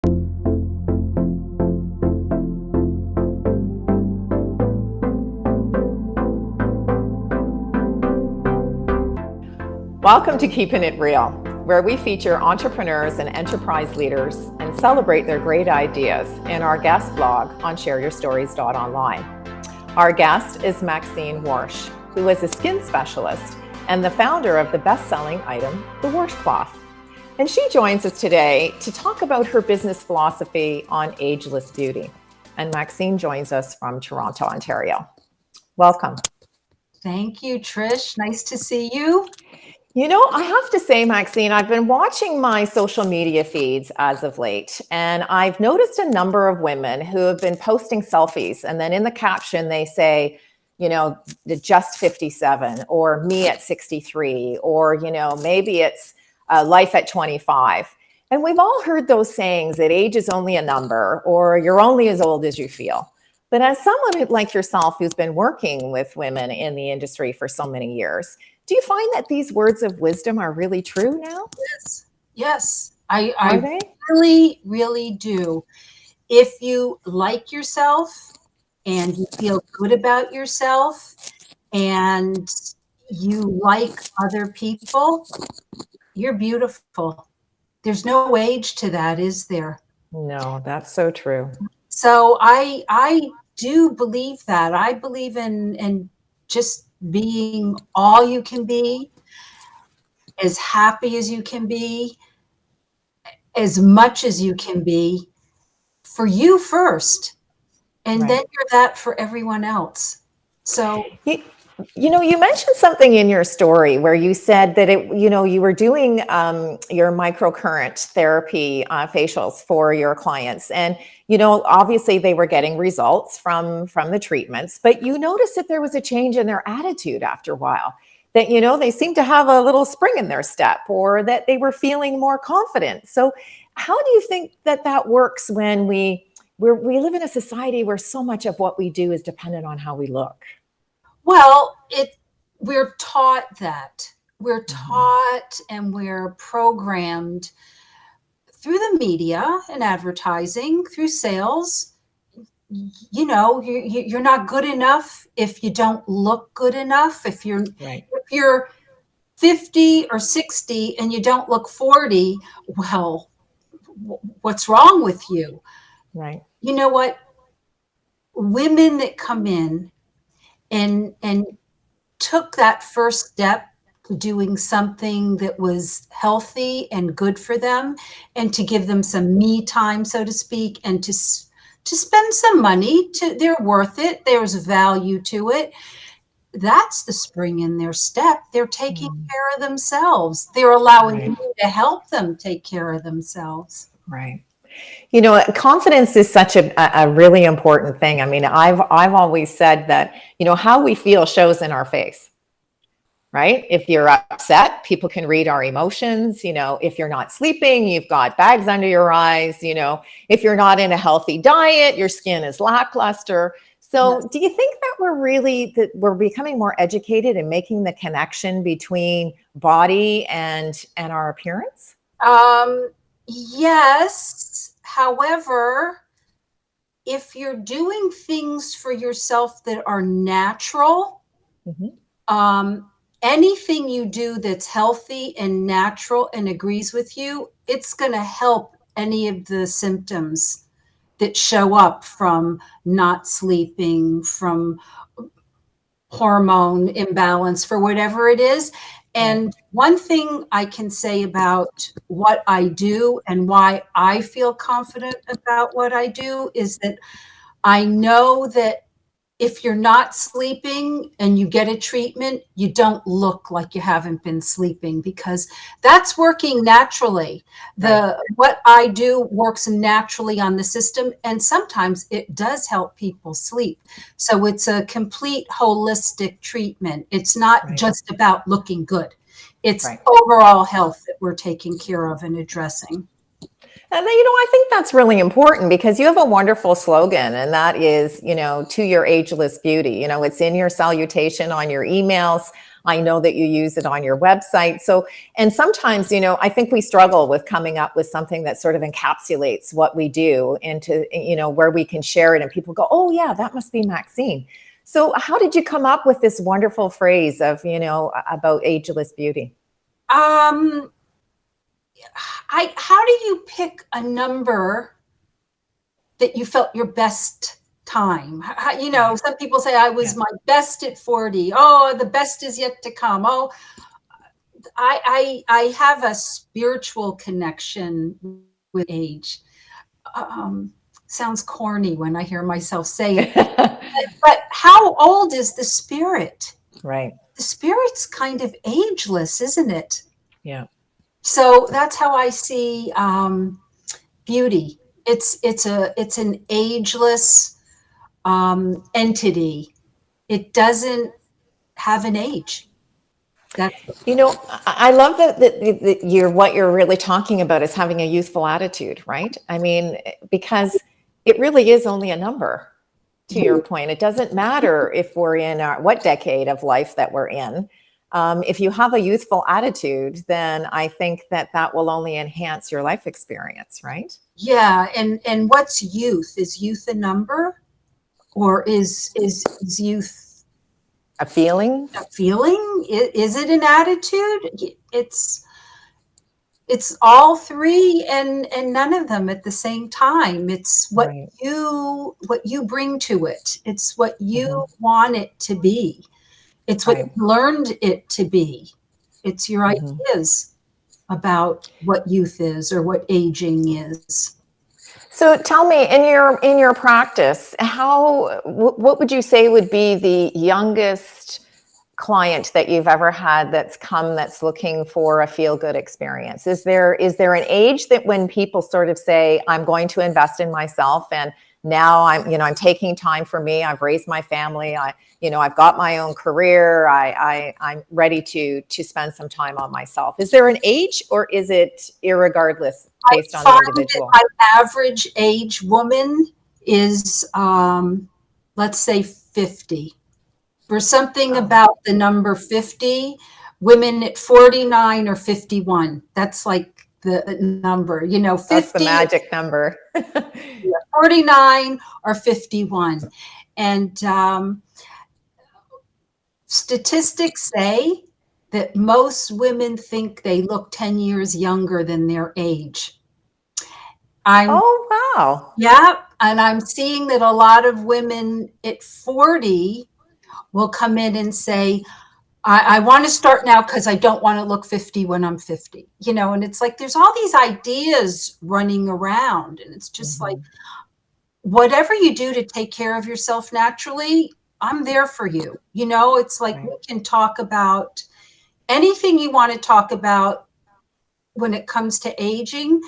Welcome to Keepin' It Real, where we feature entrepreneurs and enterprise leaders and celebrate their great ideas in our guest blog on shareyourstories.online. Our guest is Maxine Warsh, who is a skin specialist and the founder of the best-selling item, the washcloth. And she joins us today to talk about her business philosophy on ageless beauty. And Maxine joins us from Toronto, Ontario. Welcome. Thank you, Trish. Nice to see you. You know, I have to say, Maxine, I've been watching my social media feeds as of late, and I've noticed a number of women who have been posting selfies, and then in the caption they say, you know, just 57, or me at 63, or, you know, maybe it's life at 25. And we've all heard those sayings that age is only a number, or you're only as old as you feel. But as someone like yourself who's been working with women in the industry for so many years, do you find that these words of wisdom are really true now? Yes. I really, really do. If you like yourself and you feel good about yourself and you like other people, you're beautiful. There's no age to that, is there? No, that's so true. So I do believe that. I believe in just being all you can be, as happy as you can be, as much as you can be, for you first. And then you're that for everyone else. So you know, you mentioned something in your story where you said that you were doing your microcurrent therapy facials for your clients, and you know, obviously they were getting results from the treatments, but you noticed that there was a change in their attitude after a while. That, you know, they seemed to have a little spring in their step, or that they were feeling more confident. So, how do you think that works when we live in a society where so much of what we do is dependent on how we look? Well, we're taught that. We're taught and we're programmed through the media and advertising, through sales. You know, you're not good enough if you don't look good enough. If you're 50 or 60 and you don't look 40, well, what's wrong with you? Right. You know what? Women that come in and took that first step to doing something that was healthy and good for them, and to give them some me time, so to speak, and to spend some money, they're worth it. There's value to it. That's the spring in their step. They're taking care of themselves. They're allowing you to help them take care of themselves. Right. You know, confidence is such a really important thing. I mean, I've always said that, you know, how we feel shows in our face, right? If you're upset, people can read our emotions. You know, if you're not sleeping, you've got bags under your eyes. You know, if you're not in a healthy diet, your skin is lackluster. So do you think that we're becoming more educated in making the connection between body and our appearance? Yes. However, if you're doing things for yourself that are natural, anything you do that's healthy and natural and agrees with you, it's going to help any of the symptoms that show up from not sleeping, from hormone imbalance, for whatever it is. And one thing I can say about what I do and why I feel confident about what I do is that I know that if you're not sleeping and you get a treatment, you don't look like you haven't been sleeping, because that's working naturally. What I do works naturally on the system, and sometimes it does help people sleep. So it's a complete holistic treatment. It's not just about looking good. It's overall health that we're taking care of and addressing. And then, you know, I think that's really important, because you have a wonderful slogan, and that is, you know, to your ageless beauty. You know, it's in your salutation on your emails. I know that you use it on your website. So, and sometimes, I think we struggle with coming up with something that sort of encapsulates what we do into, where we can share it and people go, oh yeah, that must be Maxine. So how did you come up with this wonderful phrase of, about ageless beauty? Um, how do you pick a number that you felt your best time? Some people say I was my best at 40. Oh, the best is yet to come. Oh, I have a spiritual connection with age. Sounds corny when I hear myself say it, but how old is the spirit? Right. The spirit's kind of ageless, isn't it? Yeah. So that's how I see beauty. It's an ageless entity. It doesn't have an age. That's I love that what you're really talking about is having a youthful attitude, right? I mean, because it really is only a number. To your point, it doesn't matter if we're in what decade of life that we're in. If you have a youthful attitude, then I think that will only enhance your life experience, right? Yeah, and what's youth? Is youth a number, or is youth A feeling? a feeling? Is it an attitude? It's all three and none of them at the same time. It's what you bring to it. It's what you want it to be. It's what you learned it to be. It's your ideas about what youth is or what aging is. So tell me, in your practice, what would you say would be the youngest client that you've ever had that's looking for a feel-good experience? Is there an age that when people sort of say, I'm going to invest in myself, and now I'm taking time for me, I've raised my family, I've got my own career, I'm ready to spend some time on myself. Is there an age, or is it irregardless based on the individual? My average age woman is, let's say 50. There's something about the number 50. Women at 49 or 51. That's like the number, 50. That's the magic number. 49 or 51. And statistics say that most women think they look 10 years younger than their age. Oh, wow. Yeah, and I'm seeing that a lot of women at 40 will come in and say, I want to start now because I don't want to look 50 when I'm 50, and it's like there's all these ideas running around, and it's just like, whatever you do to take care of yourself naturally, I'm there for you. It's like we can talk about anything you want to talk about when it comes to aging.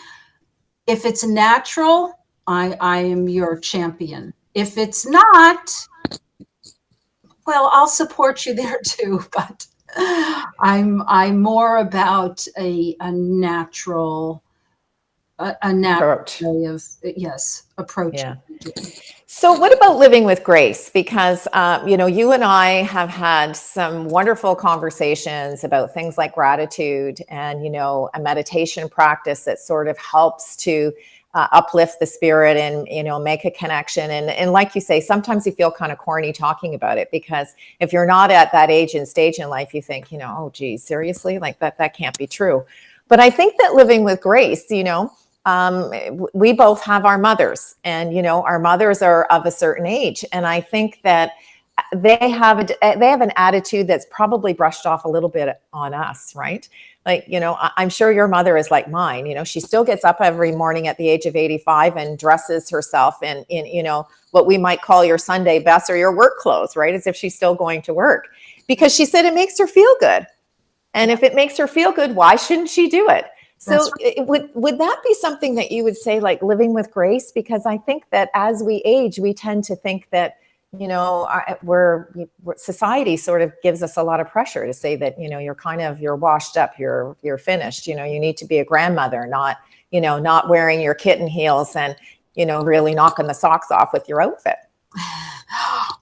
If it's natural, I am your champion. If it's not, well, I'll support you there too, but I'm more about a natural Approach. way of approaching. Yeah. So what about living with grace? Because, you and I have had some wonderful conversations about things like gratitude and, a meditation practice that sort of helps to uplift the spirit and, make a connection. And like you say, sometimes you feel kind of corny talking about it, because if you're not at that age and stage in life, you think, oh, geez, seriously, like that can't be true. But I think that living with grace, we both have our mothers, and our mothers are of a certain age, and I think that they have an attitude that's probably brushed off a little bit on us, right? Like, I'm sure your mother is like mine. She still gets up every morning at the age of 85 and dresses herself in what we might call your Sunday best or your work clothes, right? As if she's still going to work, because she said it makes her feel good. And if it makes her feel good, why shouldn't she do it? So would that be something that you would say, like living with grace? Because I think that as we age, we tend to think that, society sort of gives us a lot of pressure to say that, you're washed up, you're finished, you need to be a grandmother, not wearing your kitten heels and, really knocking the socks off with your outfit.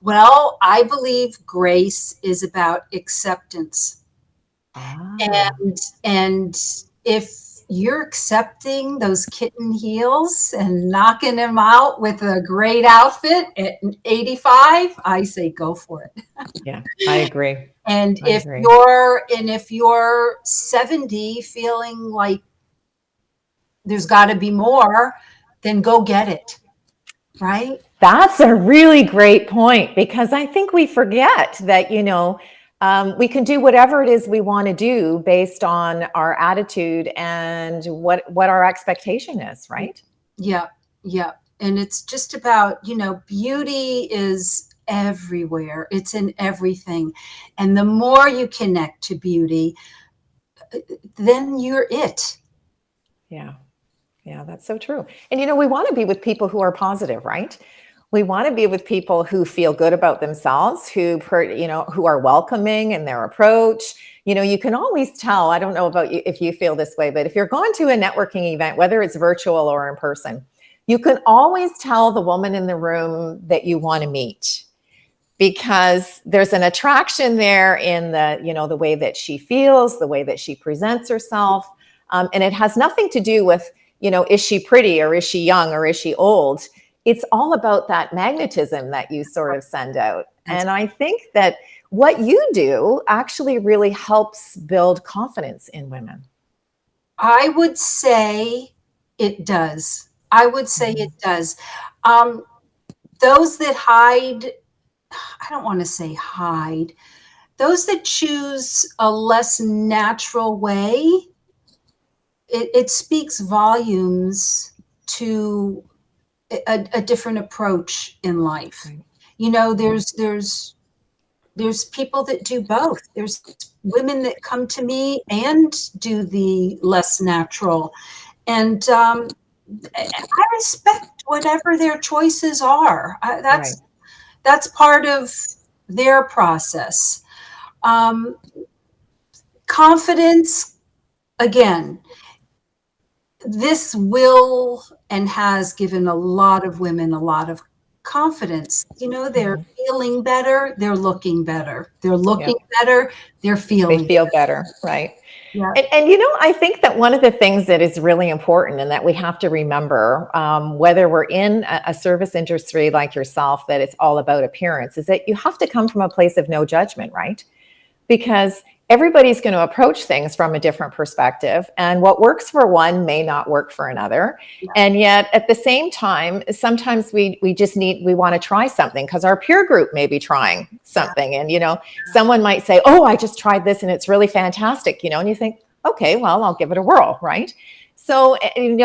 Well, I believe grace is about acceptance. Ah, And if you're accepting those kitten heels and knocking them out with a great outfit at 85, I say go for it. yeah, I agree. And I if agree. you're 70 feeling like there's got to be more, then go get it, right? That's a really great point, because I think we forget that, we can do whatever it is we want to do based on our attitude and what our expectation is, right? Yeah, yeah. And it's just about, beauty is everywhere. It's in everything. And the more you connect to beauty, then you're it. Yeah. Yeah, that's so true. And we want to be with people who are positive, right? We want to be with people who feel good about themselves, who are welcoming in their approach. You can always tell, I don't know about you if you feel this way, but if you're going to a networking event, whether it's virtual or in person, you can always tell the woman in the room that you want to meet, because there's an attraction there in the way that she feels, the way that she presents herself. And it has nothing to do with, is she pretty or is she young or is she old? It's all about that magnetism that you sort of send out. That's, And I think that what you do actually really helps build confidence in women. I would say it does. I would say it Mhm. does. Um, those that hide, I don't want to say hide, those that choose a less natural way, it speaks volumes to a different approach in life. Right. There's people that do both. There's women that come to me and do the less natural, and I respect whatever their choices are. Right. That's part of their process. Um, confidence, again, this will and has given a lot of women a lot of confidence. They're Mhm. feeling better, they're looking better. They're looking Yep. better, they're They feeling feel better, right? better. And I think that one of the things that is really important and that we have to remember, whether we're in a service industry like yourself, that it's all about appearance, is that you have to come from a place of no judgment, right? Because everybody's going to approach things from a different perspective, and what works for one may not work for another. Yeah. And yet at the same time, sometimes we want to try something because our peer group may be trying something, and someone might say, oh, I just tried this and it's really fantastic, and you think, okay, well, I'll give it a whirl, right? So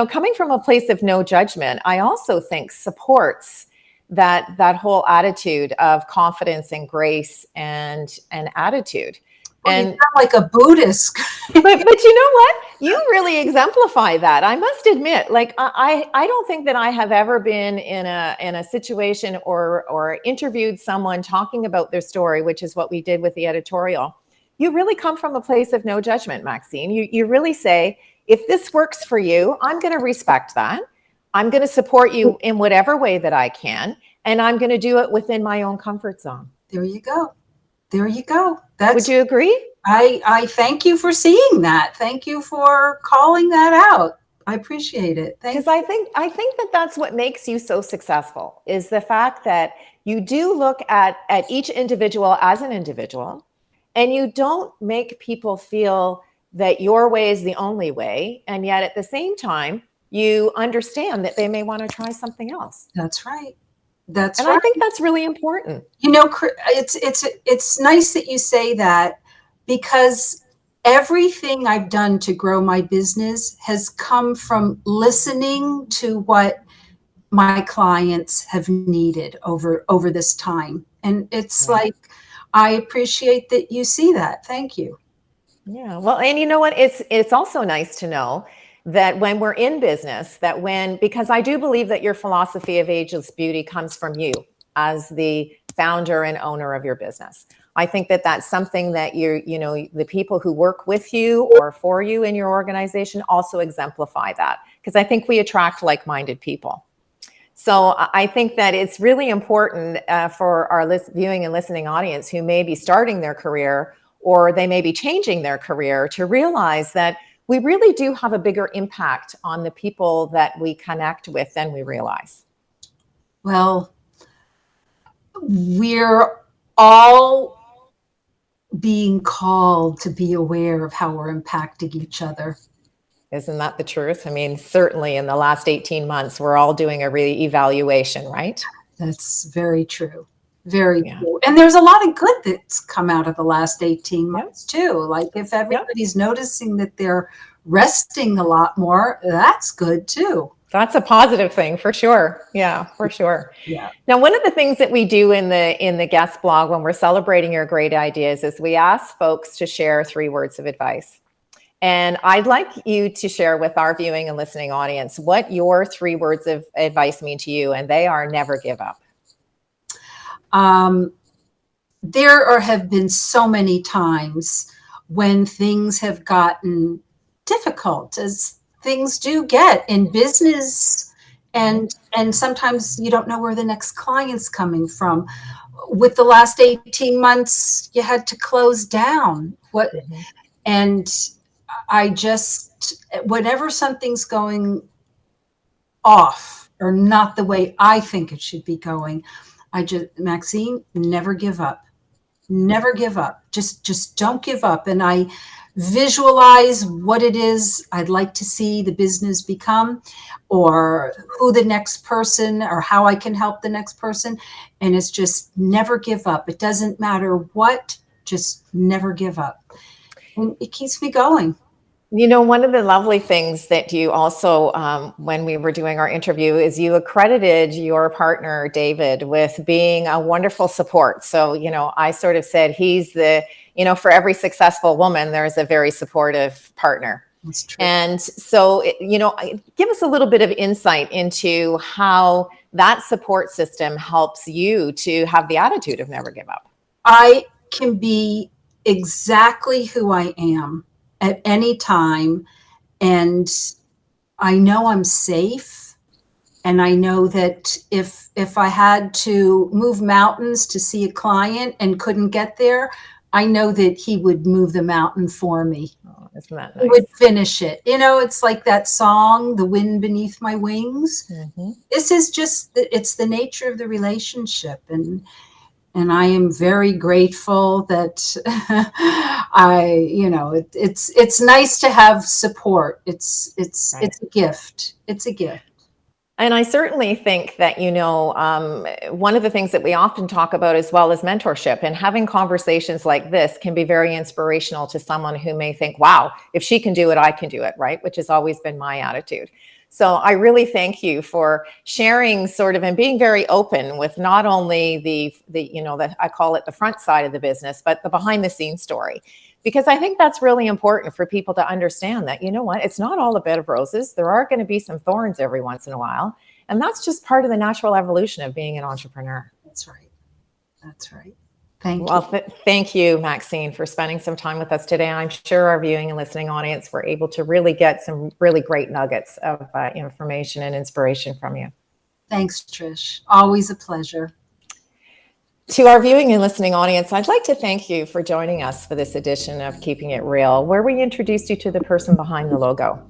coming from a place of no judgment, I also think supports that whole attitude of confidence and grace and attitude. Well, you And sound like a Buddhist. but you know what? You really exemplify that. I must admit, like I don't think that I have ever been in a situation or interviewed someone talking about their story, which is what we did with the editorial. You really come from a place of no judgment, Maxine. You really say, if this works for you, I'm going to respect that. I'm going to support you in whatever way that I can, and I'm going to do it within my own comfort zone. There you go. There you go. Would you agree? I thank you for seeing that. Thank you for calling that out. I appreciate it. Because Thank I think that that's what makes you so successful, is the fact that you do look at each individual as an individual, and you don't make people feel that your way is the only way, and yet at the same time you understand that they may want to try something else. That's right. That's And I right. think that's really important. It's nice that you say that, because everything I've done to grow my business has come from listening to what my clients have needed over this time. And it's Right. like, I appreciate that you see that. Thank you. Yeah. Well, and you know what? It's also nice to know that when we're in business, because I do believe that your philosophy of ageless beauty comes from you as the founder and owner of your business. I think that that's something that the people who work with you or for you in your organization also exemplify that, because I think we attract like-minded people. So I think that it's really important for our viewing and listening audience who may be starting their career or they may be changing their career to realize that we really do have a bigger impact on the people that we connect with than we realize. Well, we're all being called to be aware of how we're impacting each other. Isn't that the truth? I mean, certainly in the last 18 months, we're all doing a re-evaluation, right? That's very true. Very true. And there's a lot of good that's come out of the last 18 months too. Like if everybody's noticing that they're resting a lot more, that's good too. That's a positive thing for sure. Yeah, for sure. Yeah. Now, one of the things that we do in the guest blog when we're celebrating your great ideas is we ask folks to share 3 words of advice. And I'd like you to share with our viewing and listening audience what your 3 words of advice mean to you, and they are never give up. There have been so many times when things have gotten difficult, as things do get in business, and sometimes you don't know where the next client's coming from. With the last 18 months, you had to close down. And I just, whenever something's going off or not the way I think it should be going, Maxine, never give up. Never give up. Just don't give up. And I visualize what it is I'd like to see the business become, or who the next person, or how I can help the next person. And it's just never give up. It doesn't matter what, just never give up. And it keeps me going. You know, one of the lovely things that you also, when we were doing our interview, is you accredited your partner, David, with being a wonderful support. So, you know, I sort of said he's for every successful woman, there's a very supportive partner. That's true. And so, give us a little bit of insight into how that support system helps you to have the attitude of never give up. I can be exactly who I am at any time, and I know I'm safe, and I know that if I had to move mountains to see a client and couldn't get there, I know that he would move the mountain for me. Oh, isn't that nice? He would finish it. It's like that song, "The Wind Beneath My Wings." Mm-hmm. This is just, it's the nature of the relationship, and I am very grateful that it's nice to have support. It's a gift. It's a gift. And I certainly think that, one of the things that we often talk about as well is mentorship, and having conversations like this can be very inspirational to someone who may think, wow, if she can do it, I can do it, right? Which has always been my attitude. So I really thank you for sharing and being very open with not only the I call it the front side of the business, but the behind the scenes story, because I think that's really important for people to understand that, it's not all a bed of roses. There are going to be some thorns every once in a while. And that's just part of the natural evolution of being an entrepreneur. That's right. That's right. Thank you. Well, thank you, Maxine, for spending some time with us today. I'm sure our viewing and listening audience were able to really get some really great nuggets of information and inspiration from you. Thanks, Trish. Always a pleasure. To our viewing and listening audience, I'd like to thank you for joining us for this edition of Keeping It Real, where we introduced you to the person behind the logo.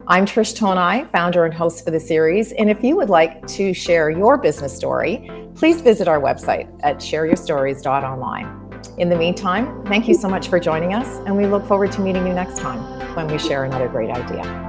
I'm Trish Tonai, founder and host for the series. And if you would like to share your business story, please visit our website at shareyourstories.online. In the meantime, thank you so much for joining us, and we look forward to meeting you next time when we share another great idea.